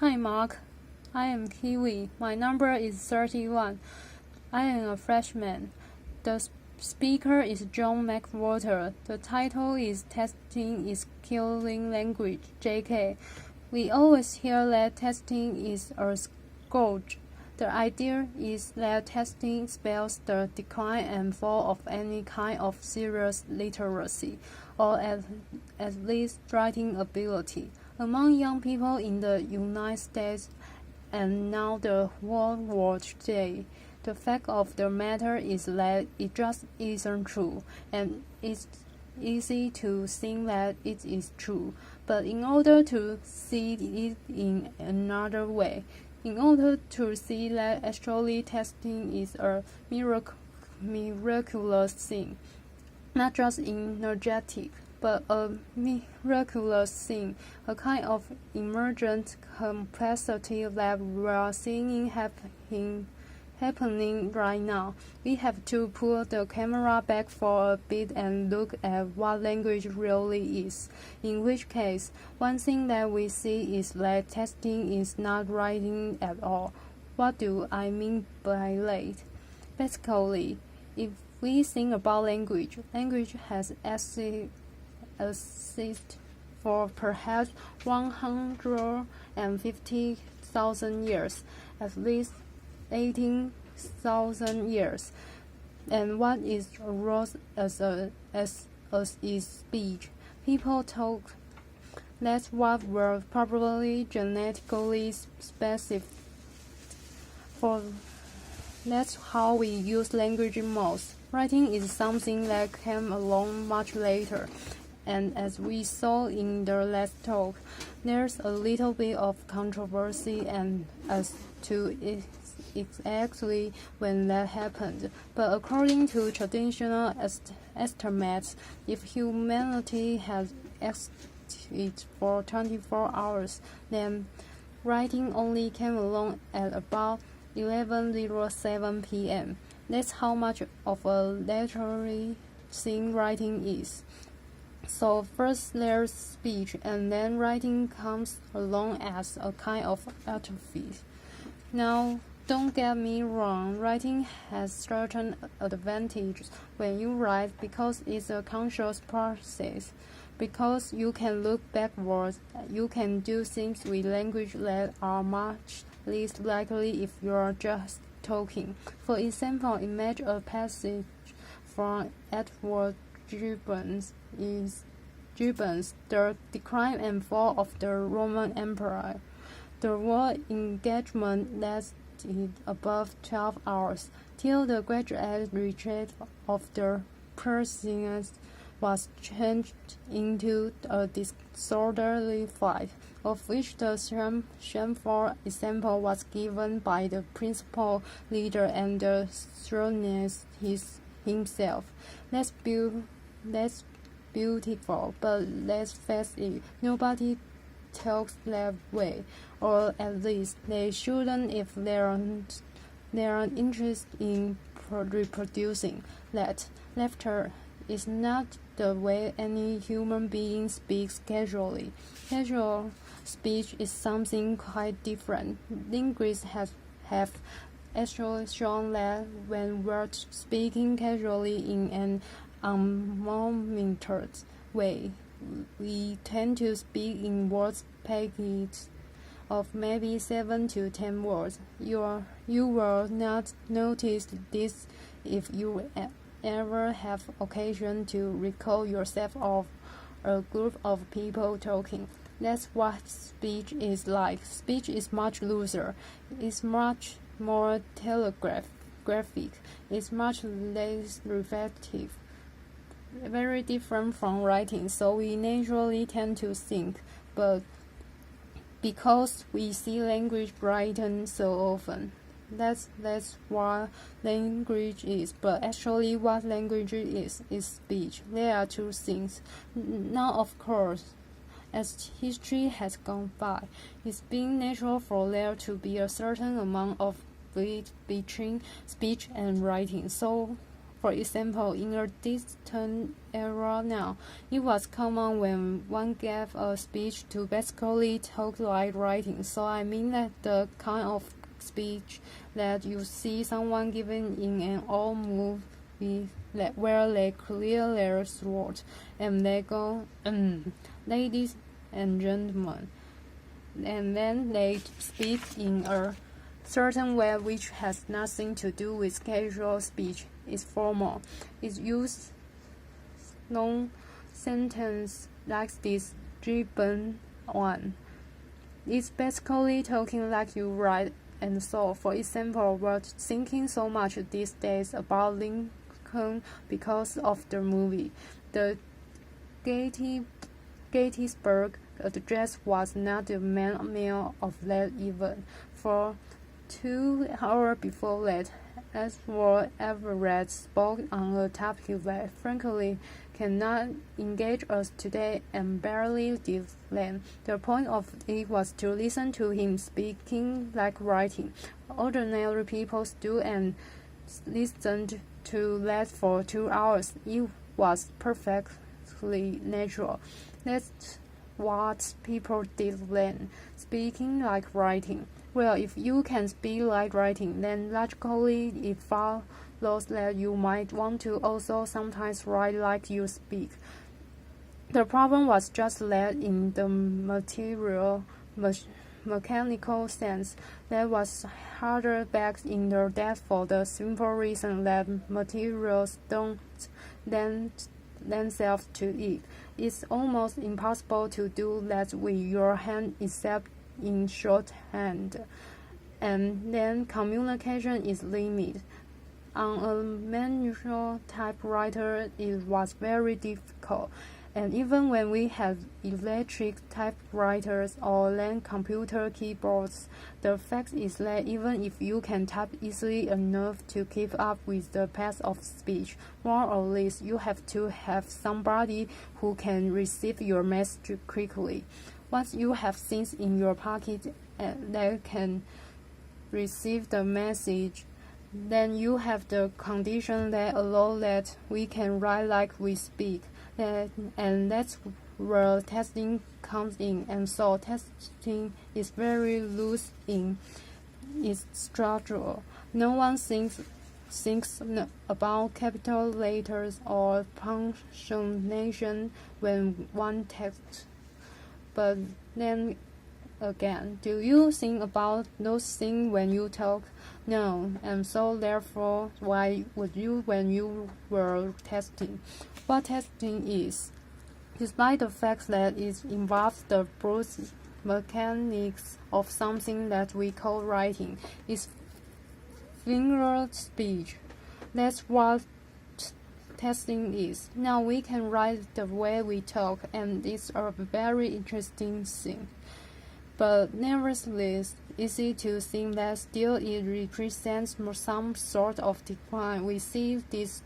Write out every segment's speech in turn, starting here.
Hi Mark, I am Kiwi. My number is 31. I am a freshman. The speaker is Jhon McWhorter. The title is Testing is Killing Language, JK. We always hear that testing is a scourge. The idea is that testing spells the decline and fall of any kind of serious literacy, or at least writing ability. Among young people in the United States and now the whole world today, the fact of the matter is that it just isn't true, and it's easy to think that it is true. But in order to see it in another way, in order to see that actually testing is a miraculous thing, not just energetic, but a miraculous thing, a kind of emergent complexity that we are seeing happening right now. We have to pull the camera back for a bit and look at what language really is, in which case, one thing that we see is that testing is not writing at all. What do I mean by that? Basically, if we think about language has existed for perhaps 150,000 years, at least 18,000 years. And what is arose as is speech. People talk. That's what were probably genetically specific for. That's how we use language most. Writing is something that came along much later. And as we saw in the last talk, there's a little bit of controversy as to exactly when that happened. But according to traditional estimates, if humanity has existed for 24 hours, then writing only came along at about 11:07 p.m. That's how much of a literary thing writing is. So first there's speech, and then writing comes along as a kind of artifice. Now, don't get me wrong, writing has certain advantages when you write because it's a conscious process. Because you can look backwards, you can do things with language that are much less likely if you're just talking. For example, imagine a passage from Edward Gibbon's The Decline and Fall of the Roman Empire. The war engagement lasted above 12 hours, till the gradual retreat of the Persians was changed into a disorderly fight, of which the shameful example was given by the principal leader and the throne himself. That's beautiful, but let's face it, nobody talks that way, or at least they shouldn't if they aren't interested in reproducing that. Laughter is not the way any human being speaks casually. Casual speech is something quite different. Linguists have actually shown that when we're speaking casually in an unmonitored way, we tend to speak in words packets of maybe 7 to 10 words. You will not notice this if you ever have occasion to recall yourself of a group of people talking. That's what speech is like. Speech is much looser. It's much more telegraphic. It's much less reflective. Very different from writing, so we naturally tend to think, but because we see language written so often, that's what language is. But actually what language is speech. There are two things. Now, of course, as history has gone by, it's been natural for there to be a certain amount of between speech and writing. So For example, in a distant era now, it was common when one gave a speech to basically talk like writing. So I mean that the kind of speech that you see someone giving in an old movie where they clear their throat and they go, ladies and gentlemen, and then they speak in a certain way which has nothing to do with casual speech. It's formal. It uses long sentence like this given one. It's basically talking like you write. And so, for example, we're thinking so much these days about Lincoln because of the movie. The Gettysburg Address was not the main meal of that event. For 2 hours before that, Edward Everett spoke on a topic that, frankly, cannot engage us today and barely did then. The point of it was to listen to him speaking like writing. Ordinary people stood and listened to that for 2 hours. It was perfectly natural. That's what people did then, speaking like writing. Well, if you can speak like writing, then logically it follows that you might want to also sometimes write like you speak. The problem was just that in the mechanical sense, that was harder back in the day for the simple reason that materials don't lend themselves to it. It's almost impossible to do that with your hand except in shorthand, and then communication is limited. On a manual typewriter, it was very difficult, and even when we had electric typewriters or then computer keyboards, the fact is that even if you can type easily enough to keep up with the pace of speech, more or less you have to have somebody who can receive your message quickly. Once you have things in your pocket that can receive the message, then you have the condition that allow that we can write like we speak, and that's where testing comes in. And so testing is very loose in its structure. No one thinks about capital letters or punctuation when one texts. But then again, do you think about those things when you talk? No, and so therefore, why would you when you were testing? What testing is, despite the fact that it involves the brute mechanics of something that we call writing, is finger speech. That's what testing is. Now we can write the way we talk, and it's a very interesting thing. But nevertheless, easy to think that still it represents some sort of decline. We see this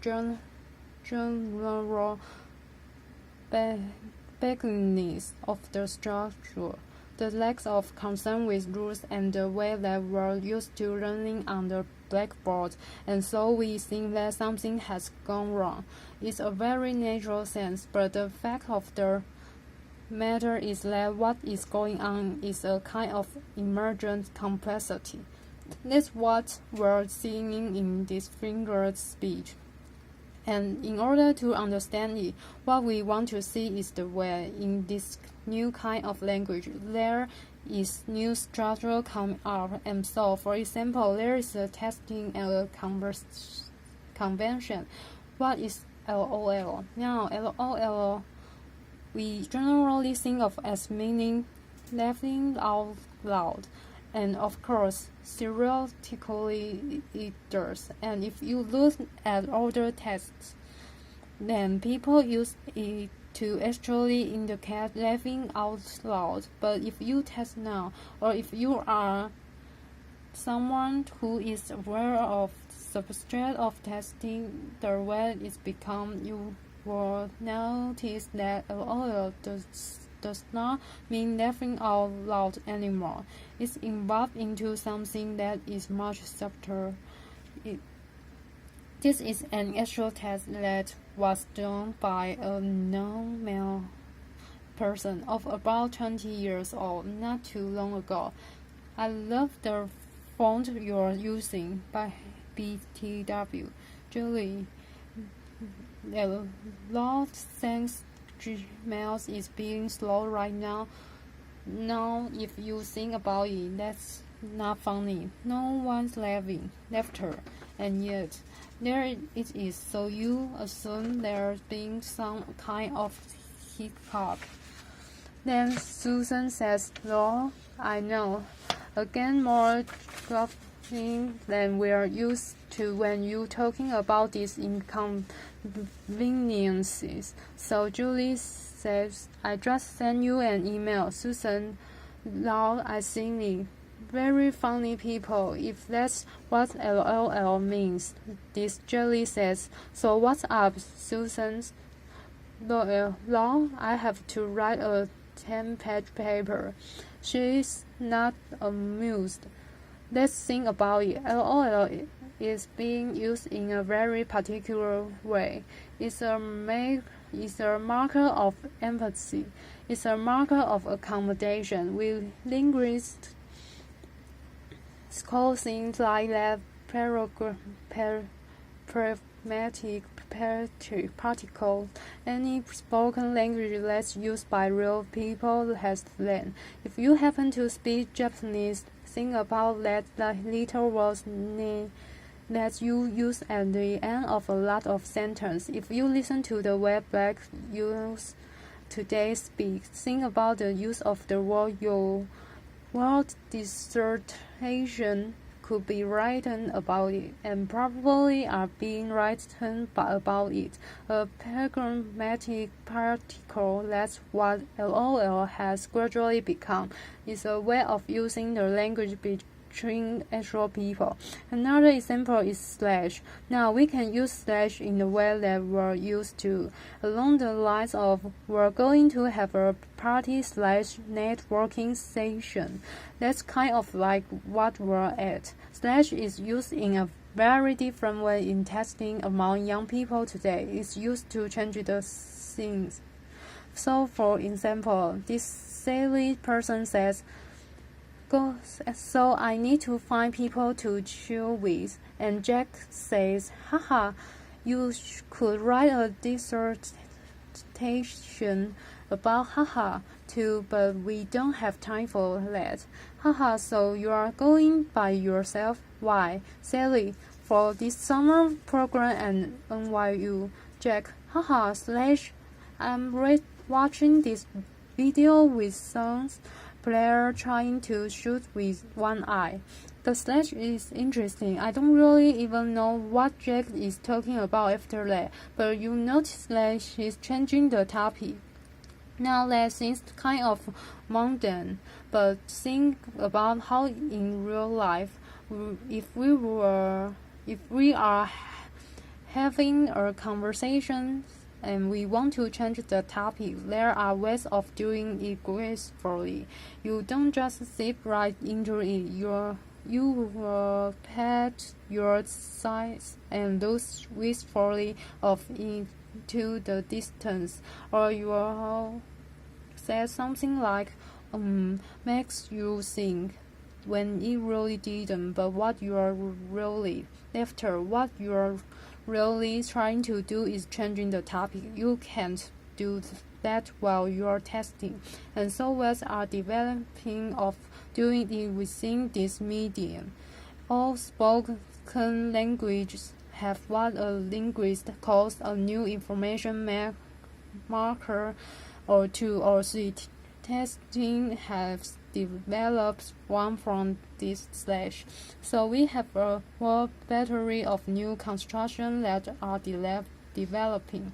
general beginnings of the structure, the lack of concern with rules and the way that we're used to learning on the blackboard, and so we think that something has gone wrong. It's a very natural sense, but the fact of the matter is that what is going on is a kind of emergent complexity. That's what we're seeing in this finger speech. And in order to understand it, what we want to see is the way in this new kind of language there is new structure coming up. And so, for example, there is a testing and a convention. What is LOL? Now, LOL we generally think of as meaning laughing out loud, and of course, theoretically it does. And if you look at older texts, then people use it to actually indicate laughing out loud. But if you test now, or if you are someone who is aware of the substrate of testing, the way it's become, you will notice that LOL does not mean laughing out loud anymore. It's evolved into something that is much subtler. This is an actual test that was done by a non-male person of about 20 years old not too long ago. I love the font you're using by BTW. Julie, a lot thanks Gmail is being slow right now. Now, if you think about it, that's not funny. No one's laughter, and yet there it is. So you assume there's been some kind of hiccup. Then Susan says, "Lord, I know." Again, more gruffing than we're used to when you're talking about these inconveniences. So Julie says, "I just sent you an email." Susan, "Lord, I think it. Very funny people, if that's what LOL means." This Julie says, "So what's up, Susan?" "Lord, I have to write a 10-page paper." She's not amused. Let's think about it. LOL is being used in a very particular way. It's a marker of empathy. It's a marker of accommodation. We linguists call things like that pragmatic particle. Any spoken language that's used by real people has learned. If you happen to speak Japanese, think about that little word ne that you use at the end of a lot of sentences. If you listen to the way black youth today speak, think about the use of the word your world dissertation could be written about it, and probably are being written about it. A pragmatic particle, that's what LOL has gradually become. It's a way of using the language between actual people. Another example is slash. Now we can use slash in the way that we're used to, along the lines of "we're going to have a party/networking session." That's kind of like what we're at. Slash is used in a very different way in texting among young people today. It's used to change the things. So for example, this silly person says, "So I need to find people to chill with." And Jack says, "Haha, you could write a dissertation about haha too, but we don't have time for that." "Haha, so you are going by yourself? Why?" "Sally, for this summer program at NYU." Jack, "Haha, slash, I'm watching this video with some player trying to shoot with one eye." The slash is interesting. I don't really even know what Jack is talking about after that, but you notice that she's changing the topic. Now that seems kind of mundane, but think about how in real life, if we are having a conversation and we want to change the topic, there are ways of doing it gracefully. You don't just zip right into it. You will pat your sides and look wistfully off into the distance, or you will say something like, makes you think, when it really didn't. But what you are really after, what you are really trying to do is changing the topic. You can't do that while you are testing, and so ways are developing of doing it within this medium. All spoken languages have what a linguist calls a new information marker or two or three. Testing has developed one from this slash. So we have a whole battery of new constructions that are developing.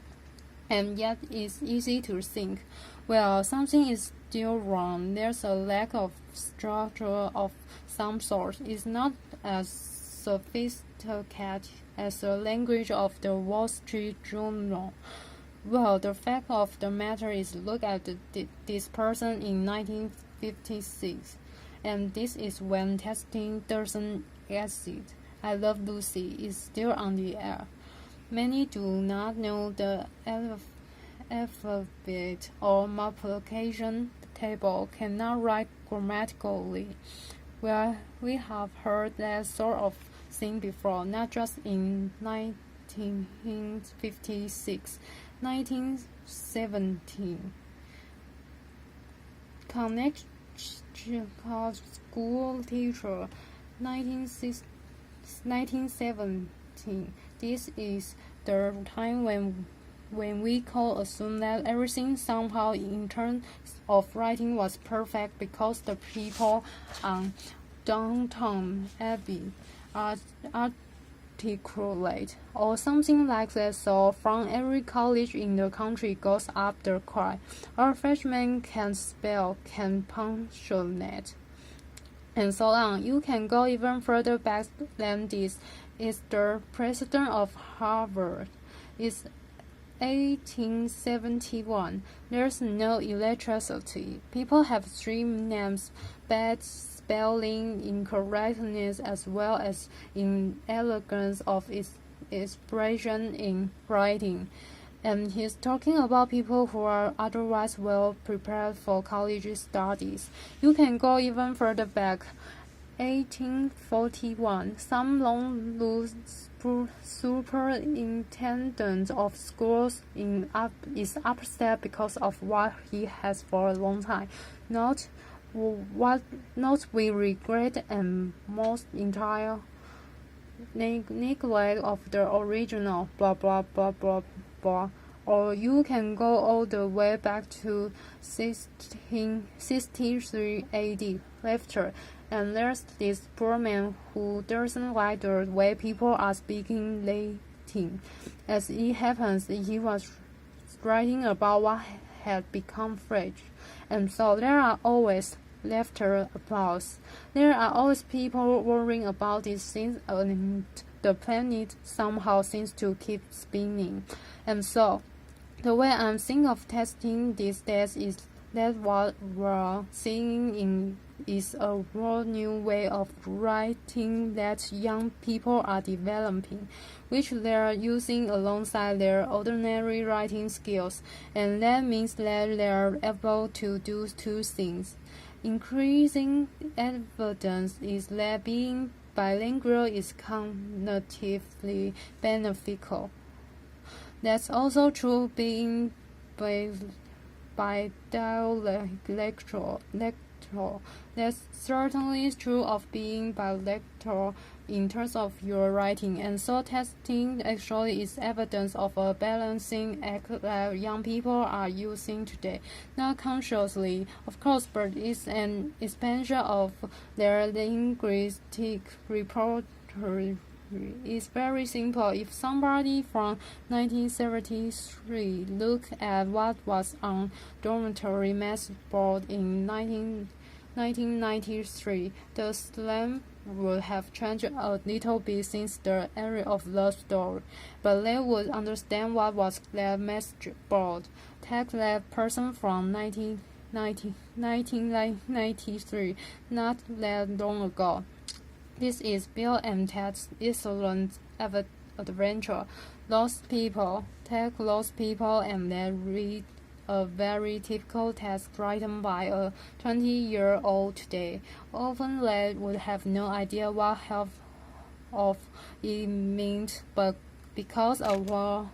And yet it's easy to think, well, something is still wrong. There's a lack of structure of some sort. It's not as sophisticated as the language of the Wall Street Journal. Well, the fact of the matter is, look at this person in 1956, and this is when testing doesn't exist. I Love Lucy is still on the air. Many do not know the alphabet or multiplication table, cannot write grammatically. Well, we have heard that sort of thing before, not just in 1956, 1917. Connecticut school teacher, 1917. This is the time when we could assume that everything somehow in terms of writing was perfect because the people on Downtown Abbey are articulate or something like that. So from every college in the country goes up the cry, our freshmen can spell, can punctuate, and so on. You can go even further back than this. It's the president of Harvard. It's 1871. There's no electricity. People have stream names, bad spelling, incorrectness, as well as inelegance of its expression in writing. And he's talking about people who are otherwise well prepared for college studies. You can go even further back. 1841. Some long-lost superintendent of schools is upset because of what he has for a long time. Not we regret and most entire neglect of the original blah blah blah blah blah. Or you can go all the way back to 1663 AD. Lecture. And there's this poor man who doesn't like the way people are speaking Latin. As it happens, he was writing about what had become French. And so there are always laughter, applause. There are always people worrying about these things, and the planet somehow seems to keep spinning. And so the way I'm thinking of testing these days is that what we're seeing is a whole new way of writing that young people are developing, which they're using alongside their ordinary writing skills, and that means that they're able to do two things. Increasing evidence is that being bilingual is cognitively beneficial. That's also true being bidialectal. That's certainly true of being bilateral in terms of your writing, and so testing actually is evidence of a balancing act that young people are using today, not consciously, of course, but it's an expansion of their linguistic repertoire. It's very simple. If somebody from 1973 look at what was on dormitory mess board in 1993, the slang would have changed a little bit since the era of love story, but they would understand what was that message board. Take that person from 1993, not that long ago. This is Bill and Ted's excellent adventure. Lost people. Take lost people and then read a very typical text written by a 20-year-old today. Often they would have no idea what half of it meant, but because a whole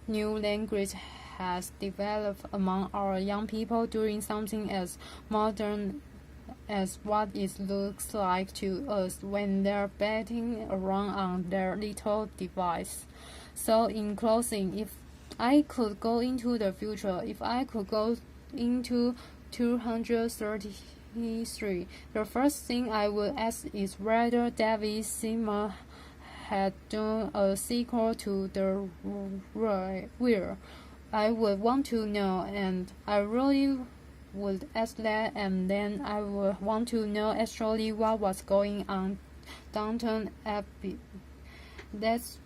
new language has developed among our young people doing something as modern as what it looks like to us when they're batting around on their little device. So in closing, if I could go into the future, if I could go into 233, the first thing I would ask is whether David Simon had done a sequel to The Wheel. I would want to know, and I really would ask that, and then I would want to know actually what was going on Downtown Abbey. That's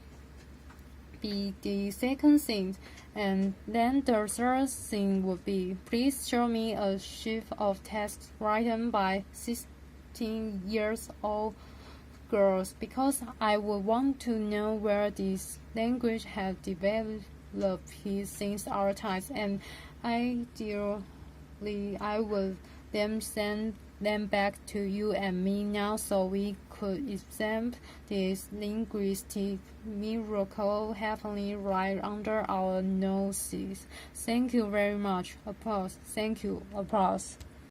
be the second thing, and then the third thing would be, please show me a sheet of text written by 16-year-old girls, because I would want to know where this language has developed since our times, and ideally I would then send them back to you and me now so we could examine this linguistic miracle happening right under our noses. Thank you very much. Applause. Thank you. Applause.